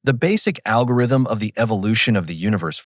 The basic algorithm of the evolution of the universe.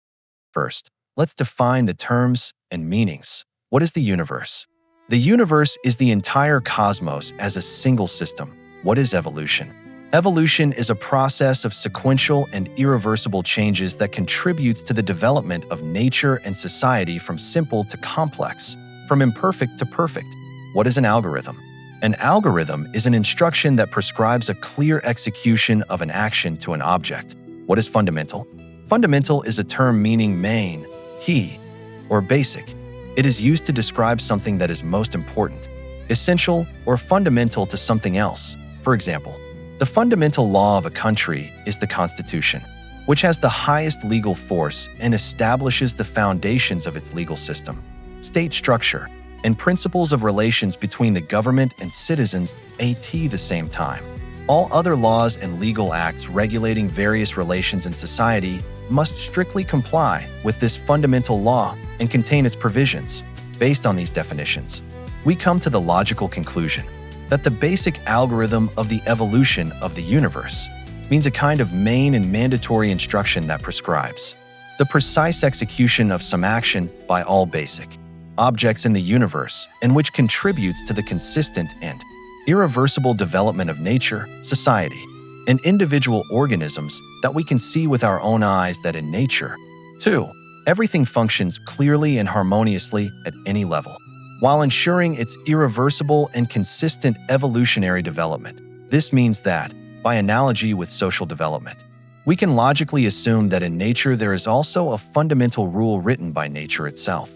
First, let's define the terms and meanings. What is the universe? The universe is the entire cosmos as a single system. What is evolution? Evolution is a process of sequential and irreversible changes that contributes to the development of nature and society from simple to complex, from imperfect to perfect. What is an algorithm? An algorithm is an instruction that prescribes a clear execution of an action to an object. What is fundamental? Fundamental is a term meaning main, key, or basic. It is used to describe something that is most important, essential, or fundamental to something else. For example, the fundamental law of a country is the Constitution, which has the highest legal force and establishes the foundations of its legal system, state structure, and principles of relations between the government and citizens at the same time. All other laws and legal acts regulating various relations in society must strictly comply with this fundamental law and contain its provisions. Based on these definitions, we come to the logical conclusion that the basic algorithm of the evolution of the universe means a kind of main and mandatory instruction that prescribes the precise execution of some action by all basic objects in the universe and which contributes to the consistent and irreversible development of nature, society, and individual organisms that we can see with our own eyes that in nature, too, everything functions clearly and harmoniously at any level, while ensuring its irreversible and consistent evolutionary development. This means that, by analogy with social development, we can logically assume that in nature there is also a fundamental rule written by nature itself,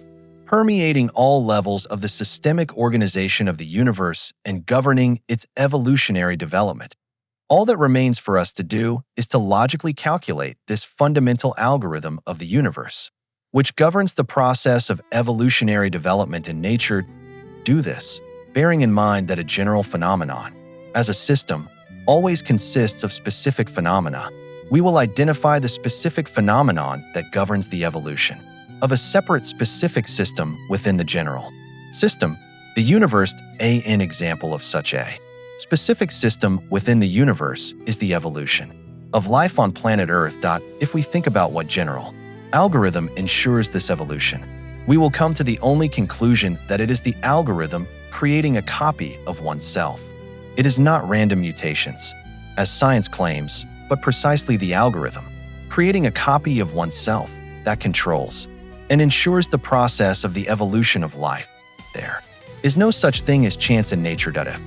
permeating all levels of the systemic organization of the universe and governing its evolutionary development. All that remains for us to do is to logically calculate this fundamental algorithm of the universe, which governs the process of evolutionary development in nature. Do this, bearing in mind that a general phenomenon, as a system, always consists of specific phenomena. We will identify the specific phenomenon that governs the evolution of a separate specific system within the general system. The universe, an example of such a specific system within the universe, is the evolution of life on planet Earth. If we think about what general algorithm ensures this evolution, we will come to the only conclusion that it is the algorithm creating a copy of oneself. It is not random mutations, as science claims, but precisely the algorithm creating a copy of oneself that controls and ensures the process of the evolution of life. There is no such thing as chance in nature. If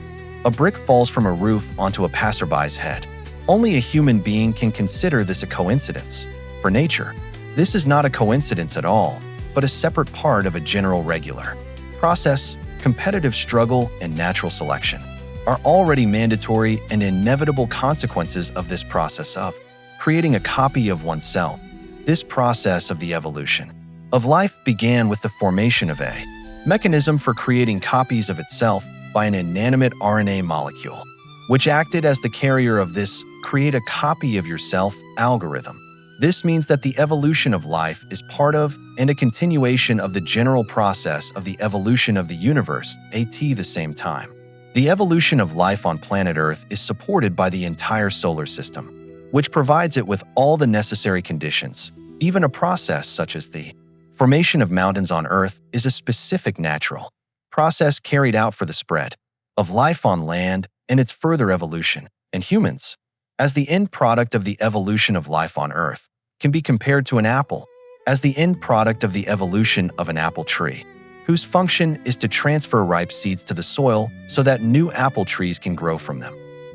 a brick falls from a roof onto a passerby's head, only a human being can consider this a coincidence. For nature, this is not a coincidence at all, but a separate part of a general regular process. Competitive struggle and natural selection are already mandatory and inevitable consequences of this process of creating a copy of oneself. This process of the evolution of life began with the formation of a mechanism for creating copies of itself by an inanimate RNA molecule, which acted as the carrier of this create a copy of yourself algorithm. This means that the evolution of life is part of and a continuation of the general process of the evolution of the universe at the same time. The evolution of life on planet Earth is supported by the entire solar system, which provides it with all the necessary conditions. Even a process such as the formation of mountains on Earth is a specific natural process carried out for the spread of life on land and its further evolution. And humans, as the end product of the evolution of life on Earth, can be compared to an apple, as the end product of the evolution of an apple tree, whose function is to transfer ripe seeds to the soil so that new apple trees can grow from them.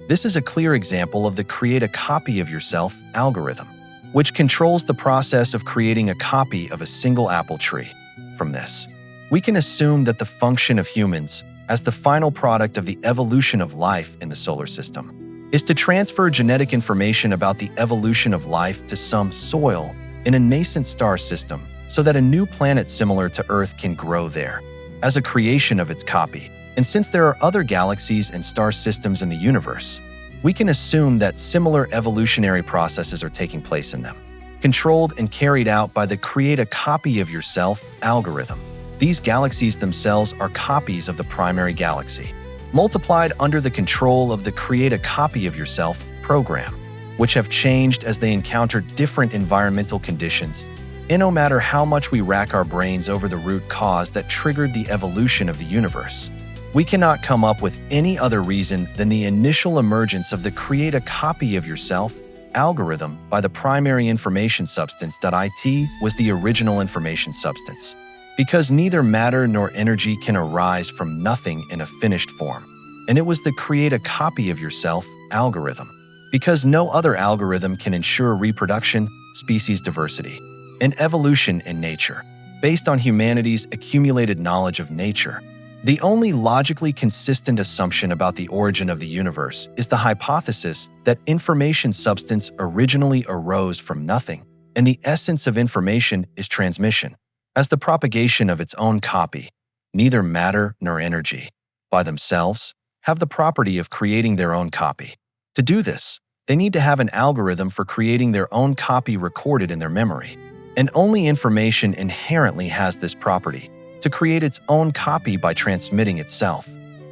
This is a clear example of the create a copy of yourself algorithm, which controls the process of creating a copy of a single apple tree. From this, we can assume that the function of humans, as the final product of the evolution of life in the solar system, is to transfer genetic information about the evolution of life to some soil in a nascent star system so that a new planet similar to Earth can grow there, as a creation of its copy. And since there are other galaxies and star systems in the universe, we can assume that similar evolutionary processes are taking place in them, controlled and carried out by the create a copy of yourself algorithm. These galaxies themselves are copies of the primary galaxy, multiplied under the control of the create a copy of yourself program. which have changed as they encountered different environmental conditions. And no matter how much we rack our brains over the root cause that triggered the evolution of the universe, we cannot come up with any other reason than the initial emergence of the create a copy of yourself algorithm by the primary information substance. It was the original information substance, because neither matter nor energy can arise from nothing in a finished form. And it was the create a copy of yourself algorithm, because no other algorithm can ensure reproduction, species diversity, and evolution in nature. Based on humanity's accumulated knowledge of nature, the only logically consistent assumption about the origin of the universe is the hypothesis that information substance originally arose from nothing, and the essence of information is transmission, as the propagation of its own copy. Neither matter nor energy, by themselves, have the property of creating their own copy. To do this, they need to have an algorithm for creating their own copy recorded in their memory. And only information inherently has this property, to create its own copy by transmitting itself.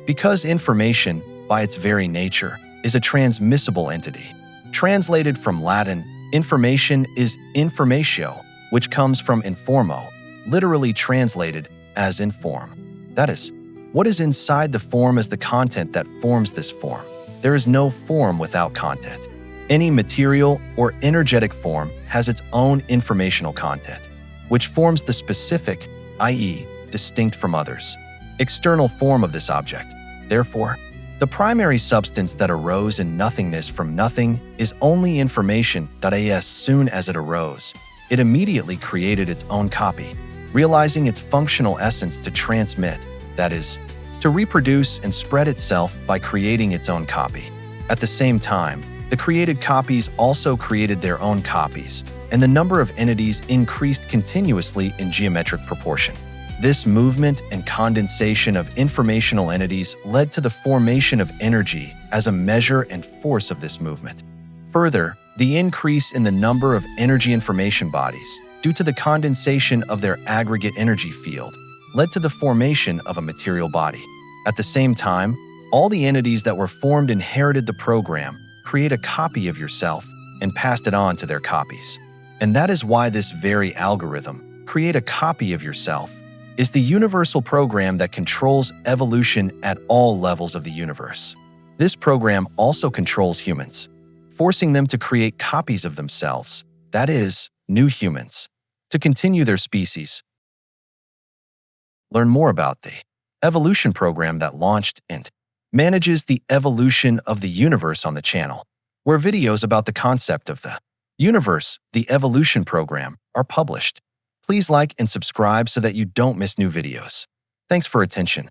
Because information, by its very nature, is a transmissible entity. Translated from Latin, information is informatio, which comes from informo, literally translated as inform. That is, what is inside the form is the content that forms this form. There is no form without content. Any material or energetic form has its own informational content, which forms the specific, i.e., distinct from others, external form of this object. Therefore, the primary substance that arose in nothingness from nothing is only information. As soon as it arose, it immediately created its own copy, realizing its functional essence to transmit, that is, to reproduce and spread itself by creating its own copy. At the same time, the created copies also created their own copies, and the number of entities increased continuously in geometric proportion. This movement and condensation of informational entities led to the formation of energy as a measure and force of this movement. Further, the increase in the number of energy information bodies, due to the condensation of their aggregate energy field, led to the formation of a material body. At the same time, all the entities that were formed inherited the program, create a copy of yourself, and passed it on to their copies. And that is why this very algorithm, create a copy of yourself, is the universal program that controls evolution at all levels of the universe. This program also controls humans, forcing them to create copies of themselves, that is, new humans, to continue their species. Learn more about the evolution program that launched and manages the evolution of the universe on the channel, where videos about the concept of the universe, the evolution program, are published. Please like and subscribe so that you don't miss new videos. Thanks for attention.